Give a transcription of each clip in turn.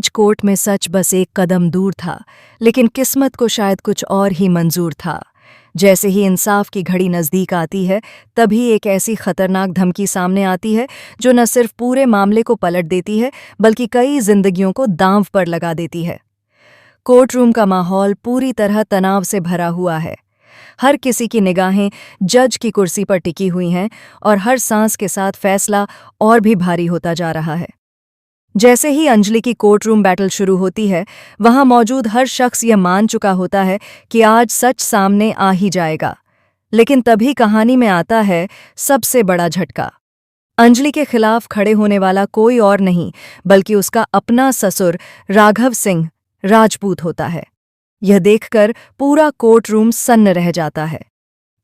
आज कोर्ट में सच बस एक कदम दूर था, लेकिन किस्मत को शायद कुछ और ही मंजूर था। जैसे ही इंसाफ की घड़ी नज़दीक आती है, तभी एक ऐसी खतरनाक धमकी सामने आती है जो न सिर्फ पूरे मामले को पलट देती है, बल्कि कई जिंदगियों को दांव पर लगा देती है। कोर्ट रूम का माहौल पूरी तरह तनाव से भरा हुआ है। हर किसी की निगाहें जज की कुर्सी पर टिकी हुई हैं और हर सांस के साथ फैसला और भी भारी होता जा रहा है। जैसे ही अंजलि की कोर्ट रूम बैटल शुरू होती है, वहां मौजूद हर शख्स यह मान चुका होता है कि आज सच सामने आ ही जाएगा। लेकिन तभी कहानी में आता है सबसे बड़ा झटका। अंजलि के खिलाफ खड़े होने वाला कोई और नहीं, बल्कि उसका अपना ससुर राघव सिंह राजपूत होता है। यह देखकर पूरा कोर्ट रूम सन्न रह जाता है।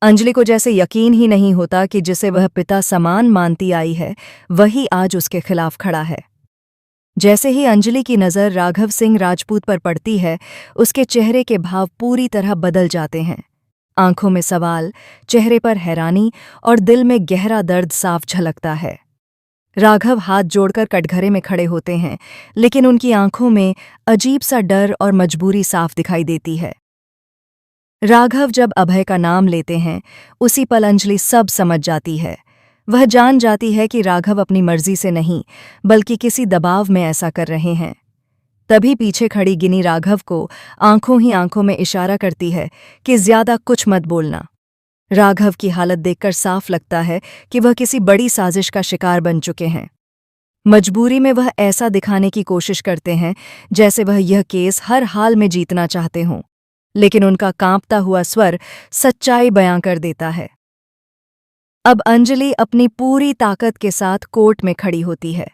अंजलि को जैसे यकीन ही नहीं होता कि जिसे वह पिता समान मानती आई है, वही आज उसके खिलाफ खड़ा है। जैसे ही अंजलि की नज़र राघव सिंह राजपूत पर पड़ती है, उसके चेहरे के भाव पूरी तरह बदल जाते हैं। आंखों में सवाल, चेहरे पर हैरानी और दिल में गहरा दर्द साफ झलकता है। राघव हाथ जोड़कर कटघरे में खड़े होते हैं, लेकिन उनकी आंखों में अजीब सा डर और मजबूरी साफ दिखाई देती है। राघव जब अभय का नाम लेते हैं, उसी पल अंजलि सब समझ जाती है। वह जान जाती है कि राघव अपनी मर्जी से नहीं, बल्कि किसी दबाव में ऐसा कर रहे हैं। तभी पीछे खड़ी गिनी राघव को आंखों ही आंखों में इशारा करती है कि ज्यादा कुछ मत बोलना। राघव की हालत देखकर साफ लगता है कि वह किसी बड़ी साजिश का शिकार बन चुके हैं। मजबूरी में वह ऐसा दिखाने की कोशिश करते हैं जैसे वह यह केस हर हाल में जीतना चाहते हों, लेकिन उनका कांपता हुआ स्वर सच्चाई बयां कर देता है। अब अंजलि अपनी पूरी ताकत के साथ कोर्ट में खड़ी होती है।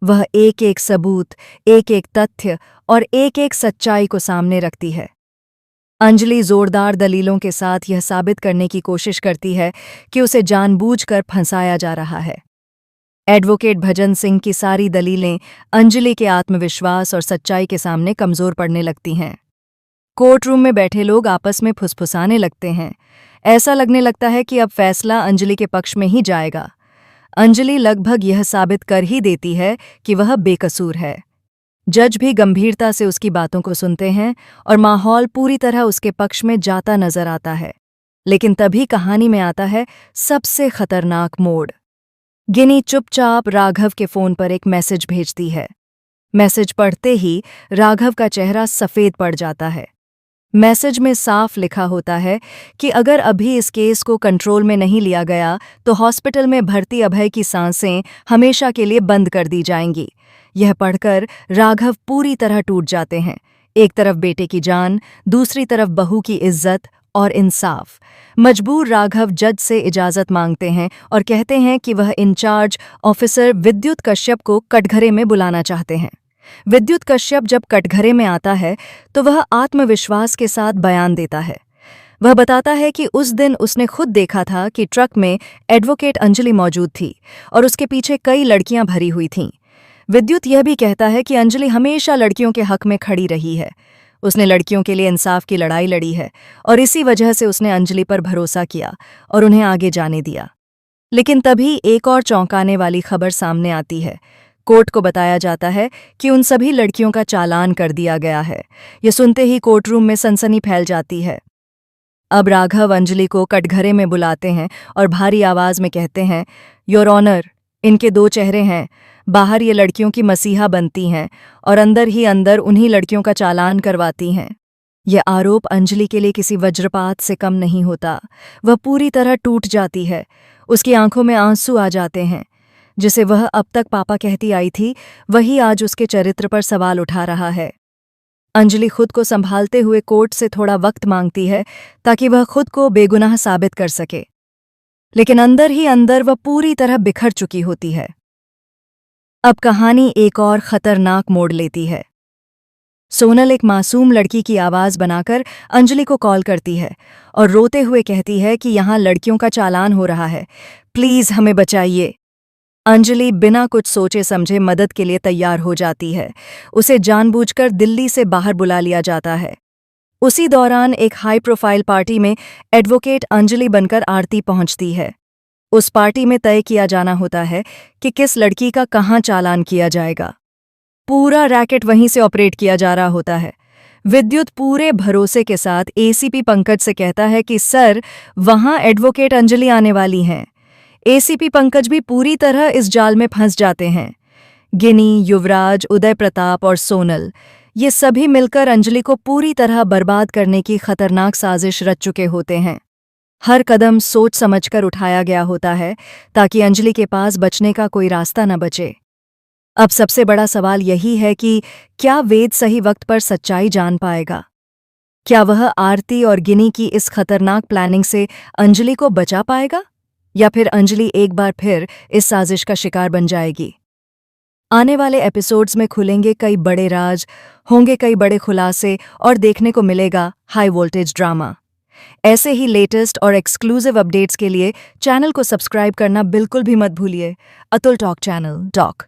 वह एक एक सबूत, एक एक तथ्य और एक एक सच्चाई को सामने रखती है। अंजलि जोरदार दलीलों के साथ यह साबित करने की कोशिश करती है कि उसे जानबूझकर फंसाया जा रहा है। एडवोकेट भजन सिंह की सारी दलीलें अंजलि के आत्मविश्वास और सच्चाई के सामने कमजोर पड़ने लगती हैं। कोर्ट रूम में बैठे लोग आपस में फुसफुसाने लगते हैं। ऐसा लगने लगता है कि अब फैसला अंजलि के पक्ष में ही जाएगा। अंजलि लगभग यह साबित कर ही देती है कि वह बेकसूर है। जज भी गंभीरता से उसकी बातों को सुनते हैं और माहौल पूरी तरह उसके पक्ष में जाता नजर आता है। लेकिन तभी कहानी में आता है सबसे खतरनाक मोड़। गिनी चुपचाप राघव के फोन पर एक मैसेज भेजती है। मैसेज पढ़ते ही राघव का चेहरा सफेद पड़ जाता है। मैसेज में साफ लिखा होता है कि अगर अभी इस केस को कंट्रोल में नहीं लिया गया तो हॉस्पिटल में भर्ती अभय की सांसें हमेशा के लिए बंद कर दी जाएंगी। यह पढ़कर राघव पूरी तरह टूट जाते हैं। एक तरफ बेटे की जान, दूसरी तरफ बहू की इज्जत और इंसाफ। मजबूर राघव जज से इजाजत मांगते हैं और कहते हैं कि वह इंचार्ज ऑफिसर विद्युत कश्यप को कटघरे में बुलाना चाहते हैं। विद्युत कश्यप जब कटघरे में आता है तो वह आत्मविश्वास के साथ बयान देता है। वह बताता है कि उस दिन उसने खुद देखा था कि ट्रक में एडवोकेट अंजलि मौजूद थी और उसके पीछे कई लड़कियां भरी हुई थीं। विद्युत यह भी कहता है कि अंजलि हमेशा लड़कियों के हक में खड़ी रही है। उसने लड़कियों के लिए इंसाफ की लड़ाई लड़ी है और इसी वजह से उसने अंजलि पर भरोसा किया और उन्हें आगे जाने दिया। लेकिन तभी एक और चौंकाने वाली खबर सामने आती है। कोर्ट को बताया जाता है कि उन सभी लड़कियों का चालान कर दिया गया है। यह सुनते ही कोर्ट रूम में सनसनी फैल जाती है। अब राघव अंजलि को कटघरे में बुलाते हैं और भारी आवाज में कहते हैं, योर ऑनर, इनके दो चेहरे हैं। बाहर ये लड़कियों की मसीहा बनती हैं और अंदर ही अंदर उन्हीं लड़कियों का चालान करवाती हैं। यह आरोप अंजलि के लिए किसी वज्रपात से कम नहीं होता। वह पूरी तरह टूट जाती है। उसकी आंखों में आंसू आ जाते हैं। जिसे वह अब तक पापा कहती आई थी, वही आज उसके चरित्र पर सवाल उठा रहा है। अंजलि खुद को संभालते हुए कोर्ट से थोड़ा वक्त मांगती है ताकि वह खुद को बेगुनाह साबित कर सके, लेकिन अंदर ही अंदर वह पूरी तरह बिखर चुकी होती है। अब कहानी एक और खतरनाक मोड़ लेती है। सोनल एक मासूम लड़की की आवाज बनाकर अंजलि को कॉल करती है और रोते हुए कहती है कि यहाँ लड़कियों का चालान हो रहा है, प्लीज हमें बचाइए। अंजलि बिना कुछ सोचे समझे मदद के लिए तैयार हो जाती है। उसे जानबूझकर दिल्ली से बाहर बुला लिया जाता है। उसी दौरान एक हाई प्रोफाइल पार्टी में एडवोकेट अंजलि बनकर आरती पहुंचती है। उस पार्टी में तय किया जाना होता है कि किस लड़की का कहाँ चालान किया जाएगा। पूरा रैकेट वहीं से ऑपरेट किया जा रहा होता है। विद्युत पूरे भरोसे के साथ एसीपी पंकज से कहता है कि सर, वहां एडवोकेट अंजलि आने वाली हैं। एसीपी पंकज भी पूरी तरह इस जाल में फंस जाते हैं। गिनी, युवराज, उदय प्रताप और सोनल, ये सभी मिलकर अंजलि को पूरी तरह बर्बाद करने की खतरनाक साजिश रच चुके होते हैं। हर कदम सोच समझकर उठाया गया होता है ताकि अंजलि के पास बचने का कोई रास्ता न बचे। अब सबसे बड़ा सवाल यही है कि क्या वेद सही वक्त पर सच्चाई जान पाएगा? क्या वह आरती और गिनी की इस खतरनाक प्लानिंग से अंजलि को बचा पाएगा, या फिर अंजलि एक बार फिर इस साजिश का शिकार बन जाएगी? आने वाले एपिसोड्स में खुलेंगे कई बड़े राज, होंगे कई बड़े खुलासे और देखने को मिलेगा हाई वोल्टेज ड्रामा। ऐसे ही लेटेस्ट और एक्सक्लूसिव अपडेट्स के लिए चैनल को सब्सक्राइब करना बिल्कुल भी मत भूलिए। Atul talk channel, talk.